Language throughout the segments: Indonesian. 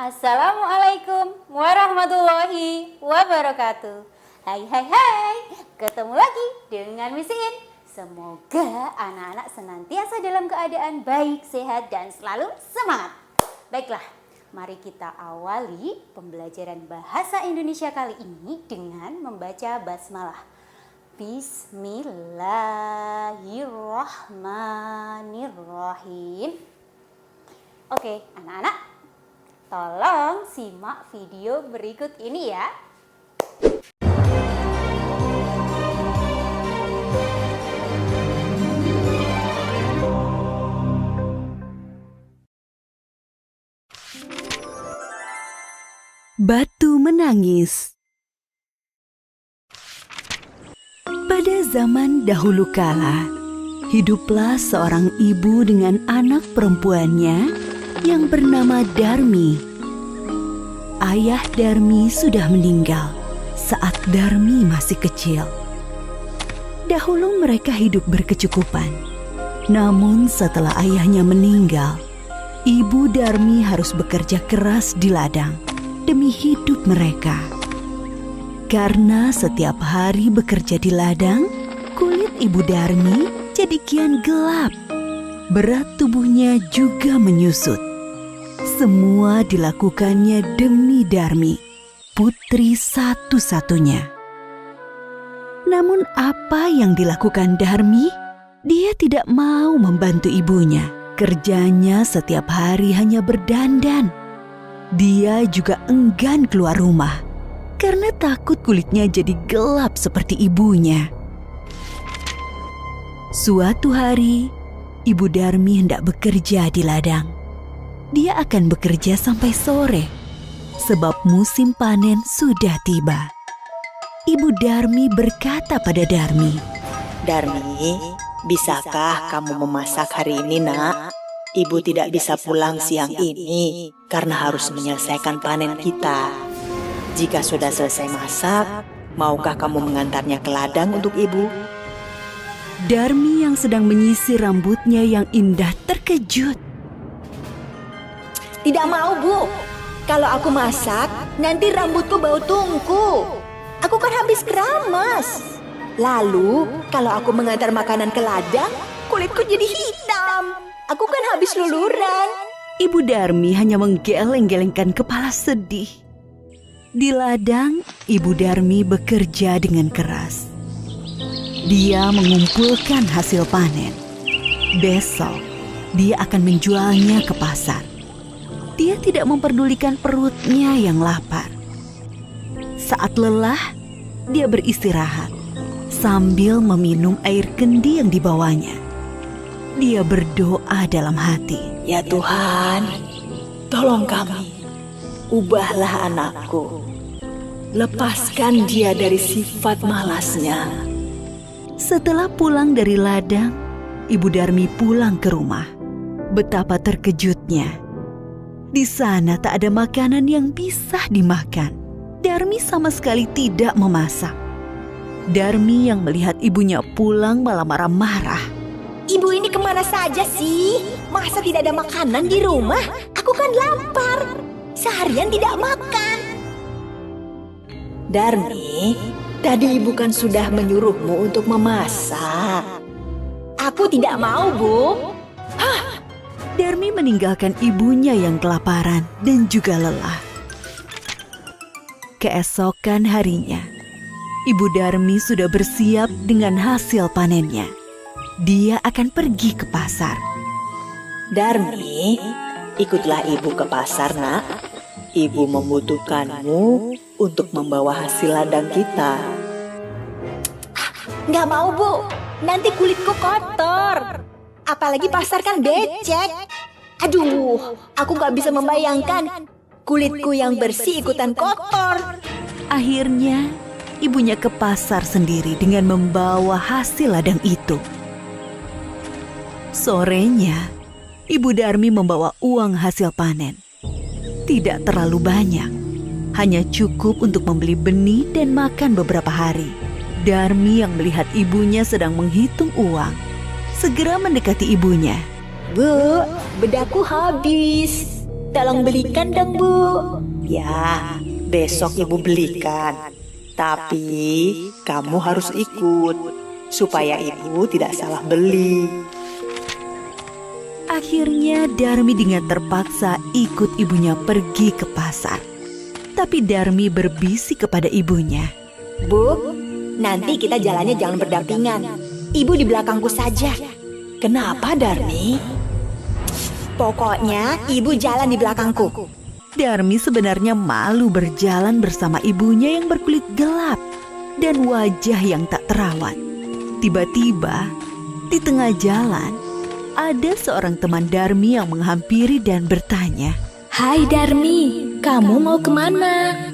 Assalamualaikum warahmatullahi wabarakatuh. Hai, ketemu lagi dengan Miss In. Semoga anak-anak senantiasa dalam keadaan baik, sehat, dan selalu semangat. Baiklah, mari kita awali pembelajaran bahasa Indonesia kali ini dengan membaca basmalah. Bismillahirrahmanirrahim. Oke, anak-anak, tolong simak video berikut ini ya. Batu menangis. Pada zaman dahulu kala, hiduplah seorang ibu dengan anak perempuannya yang bernama Darmi. Ayah Darmi sudah meninggal saat Darmi masih kecil. Dahulu mereka hidup berkecukupan. Namun setelah ayahnya meninggal, ibu Darmi harus bekerja keras di ladang demi hidup mereka. Karena setiap hari bekerja di ladang, kulit ibu Darmi jadi kian gelap. Berat tubuhnya juga menyusut. Semua dilakukannya demi Darmi, putri satu-satunya. Namun apa yang dilakukan Darmi? Dia tidak mau membantu ibunya. Kerjanya setiap hari hanya berdandan. Dia juga enggan keluar rumah karena takut kulitnya jadi gelap seperti ibunya. Suatu hari, ibu Darmi hendak bekerja di ladang. Dia akan bekerja sampai sore, sebab musim panen sudah tiba. Ibu Darmi berkata pada Darmi, "Darmi, bisakah kamu memasak hari ini, nak? Ibu tidak bisa pulang siang ini karena harus menyelesaikan panen kita. Jika sudah selesai masak, maukah kamu mengantarnya ke ladang untuk ibu?" Darmi yang sedang menyisir rambutnya yang indah terkejut. "Tidak mau, Bu. Kalau aku masak, nanti rambutku bau tungku. Aku kan habis keramas. Lalu, kalau aku mengantar makanan ke ladang, kulitku jadi hitam. Aku kan habis luluran." Ibu Darmi hanya menggeleng-gelengkan kepala sedih. Di ladang, Ibu Darmi bekerja dengan keras. Dia mengumpulkan hasil panen. Besok, dia akan menjualnya ke pasar. Dia tidak memperdulikan perutnya yang lapar. Saat lelah, dia beristirahat sambil meminum air kendi yang dibawanya. Dia berdoa dalam hati, "Ya Tuhan, tolong kami. Ubahlah anakku. Lepaskan dia dari sifat malasnya." Setelah pulang dari ladang, Ibu Darmi pulang ke rumah. Betapa terkejutnya. Di sana tak ada makanan yang bisa dimakan. Darmi sama sekali tidak memasak. Darmi yang melihat ibunya pulang malah marah-marah. "Ibu ini kemana saja sih? Masa tidak ada makanan di rumah? Aku kan lapar. Seharian tidak makan." "Darmi, tadi ibu kan sudah menyuruhmu untuk memasak." "Aku tidak mau, Bu." Darmi meninggalkan ibunya yang kelaparan dan juga lelah. Keesokan harinya, Ibu Darmi sudah bersiap dengan hasil panennya. Dia akan pergi ke pasar. "Darmi, ikutlah ibu ke pasar, nak. Ibu membutuhkanmu untuk membawa hasil ladang kita." "Nggak mau, Bu. Nanti kulitku kotor. Apalagi pasar kan becek. Aduh, aku nggak bisa membayangkan kulitku yang bersih ikutan kotor." Akhirnya, ibunya ke pasar sendiri dengan membawa hasil ladang itu. Sorenya, Ibu Darmi membawa uang hasil panen. Tidak terlalu banyak, hanya cukup untuk membeli benih dan makan beberapa hari. Darmi yang melihat ibunya sedang menghitung uang, segera mendekati ibunya. "Bu, bedaku habis. Tolong belikan dong, Bu. Ya, besok Ibu belikan. Tapi kamu harus ikut supaya Ibu tidak salah beli. Akhirnya Darmi dengan terpaksa ikut ibunya pergi ke pasar. Tapi Darmi berbisik kepada ibunya. Bu, nanti kita jalannya jangan berdampingan. Ibu di belakangku saja. Kenapa, Darmi? Pokoknya ibu jalan di belakangku. Darmi sebenarnya malu berjalan bersama ibunya yang berkulit gelap dan wajah yang tak terawat. Tiba-tiba, di tengah jalan, ada seorang teman Darmi yang menghampiri dan bertanya, Hai Darmi, kamu mau kemana?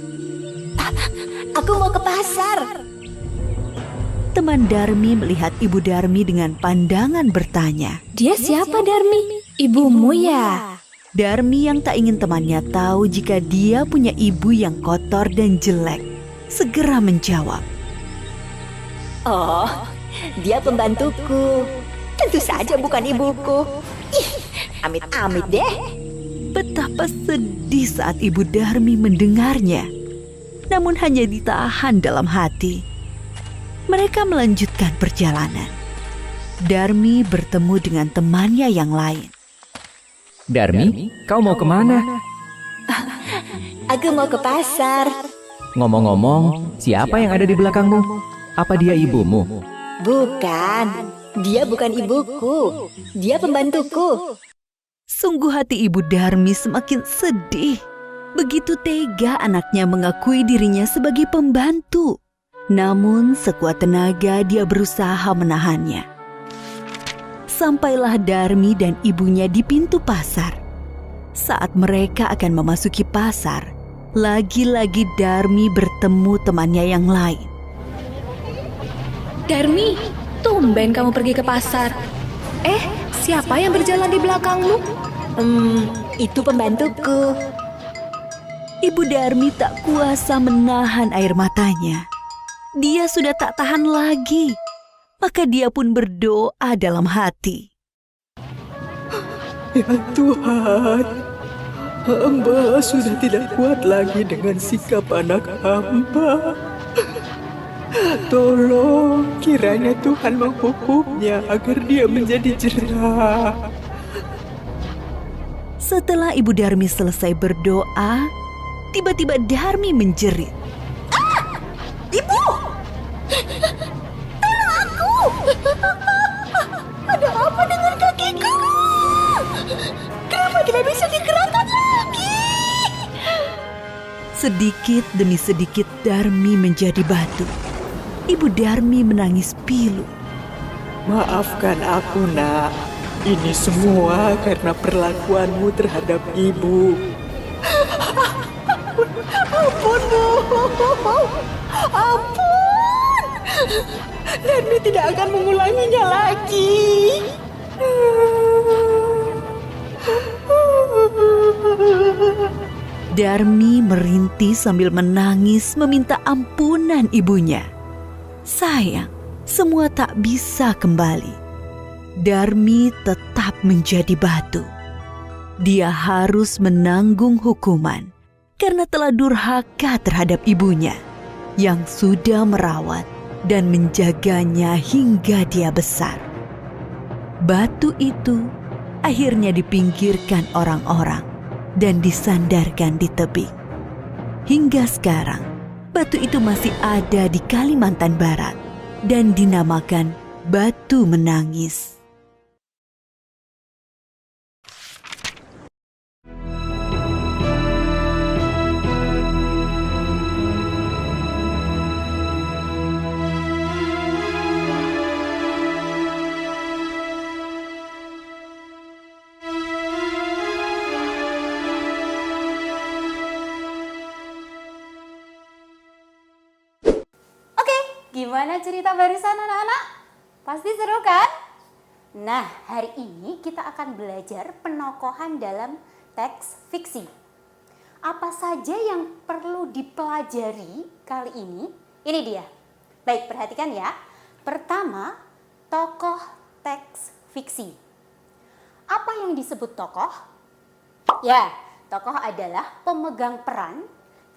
Aku mau ke pasar. Teman Darmi melihat ibu Darmi dengan pandangan bertanya. Dia siapa Darmi? Ibumu ya? Darmi yang tak ingin temannya tahu jika dia punya ibu yang kotor dan jelek, segera menjawab. Oh, dia pembantuku. Tentu saja bukan ibuku. Ih, amit-amit deh. Betapa sedih saat ibu Darmi mendengarnya. Namun hanya ditahan dalam hati. Mereka melanjutkan perjalanan. Darmi bertemu dengan temannya yang lain. Darmi, kau mau kemana? Aku mau ke pasar. Ngomong-ngomong, siapa yang ada di belakangmu? Apa dia ibumu? Bukan, dia bukan ibuku. Dia pembantuku. Sungguh hati ibu Darmi semakin sedih. Begitu tega anaknya mengakui dirinya sebagai pembantu. Namun sekuat tenaga dia berusaha menahannya. Sampailah Darmi dan ibunya di pintu pasar. Saat mereka akan memasuki pasar, lagi-lagi Darmi bertemu temannya yang lain. Darmi, tumben kamu pergi ke pasar. Siapa yang berjalan di belakangmu? Itu pembantuku. Ibu Darmi tak kuasa menahan air matanya. Dia sudah tak tahan lagi. Maka dia pun berdoa dalam hati. Ya Tuhan, hamba sudah tidak kuat lagi dengan sikap anak hamba. Tolong kiranya Tuhan menghukumnya agar dia menjadi jera. Setelah Ibu Darmi selesai berdoa, tiba-tiba Darmi menjerit. Ibu! Tolong aku! Ada apa dengan kakiku? Kenapa tidak bisa digerakkan lagi? Sedikit demi sedikit Darmi menjadi batu. Ibu Darmi menangis pilu. Maafkan aku, Nak. Ini semua karena perlakuanmu terhadap ibu. Ampun, Bu! Ampun! Darmi tidak akan mengulanginya lagi. Darmi merintih sambil menangis meminta ampunan ibunya. Sayang, semua tak bisa kembali. Darmi tetap menjadi batu. Dia harus menanggung hukuman karena telah durhaka terhadap ibunya yang sudah merawat dan menjaganya hingga dia besar. Batu itu akhirnya dipinggirkan orang-orang dan disandarkan di tebing. Hingga sekarang, batu itu masih ada di Kalimantan Barat dan dinamakan Batu Menangis. Gimana cerita barusan anak-anak? Pasti seru kan? Nah, hari ini kita akan belajar penokohan dalam teks fiksi. Apa saja yang perlu dipelajari kali ini? Ini dia. Baik, perhatikan ya. Pertama, tokoh teks fiksi. Apa yang disebut tokoh? Ya, tokoh adalah pemegang peran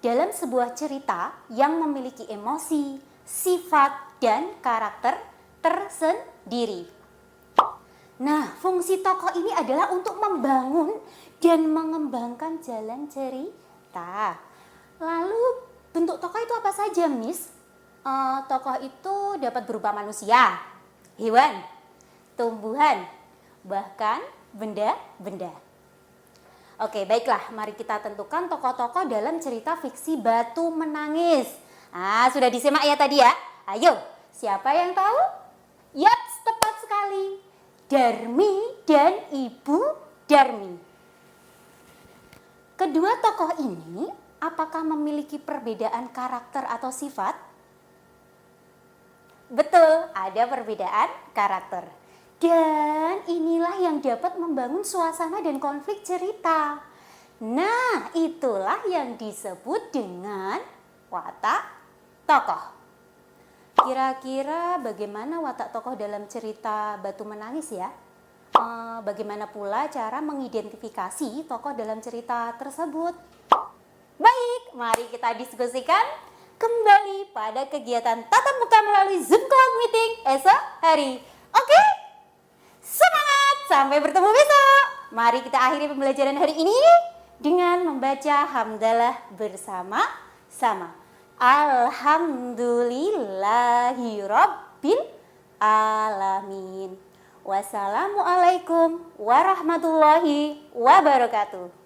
dalam sebuah cerita yang memiliki emosi, sifat, dan karakter tersendiri. Nah, fungsi tokoh ini adalah untuk membangun dan mengembangkan jalan cerita. Lalu bentuk tokoh itu apa saja, Miss? Tokoh itu dapat berupa manusia, hewan, tumbuhan, bahkan benda-benda. Oke, baiklah, mari kita tentukan tokoh-tokoh dalam cerita fiksi Batu Menangis. Sudah disimak ya tadi ya? Ayo, siapa yang tahu? Yaps, tepat sekali. Darmi dan Ibu Darmi. Kedua tokoh ini apakah memiliki perbedaan karakter atau sifat? Betul, ada perbedaan karakter. Dan inilah yang dapat membangun suasana dan konflik cerita. Nah, itulah yang disebut dengan watak tokoh. Kira-kira bagaimana watak tokoh dalam cerita Batu Menangis ya? Bagaimana pula cara mengidentifikasi tokoh dalam cerita tersebut? Baik, mari kita diskusikan kembali pada kegiatan tatap muka melalui Zoom Cloud Meeting esok hari. Oke? Semangat, sampai bertemu besok. Mari kita akhiri pembelajaran hari ini dengan membaca hamdalah bersama-sama. Alhamdulillahirabbil alamin. Wassalamualaikum warahmatullahi wabarakatuh.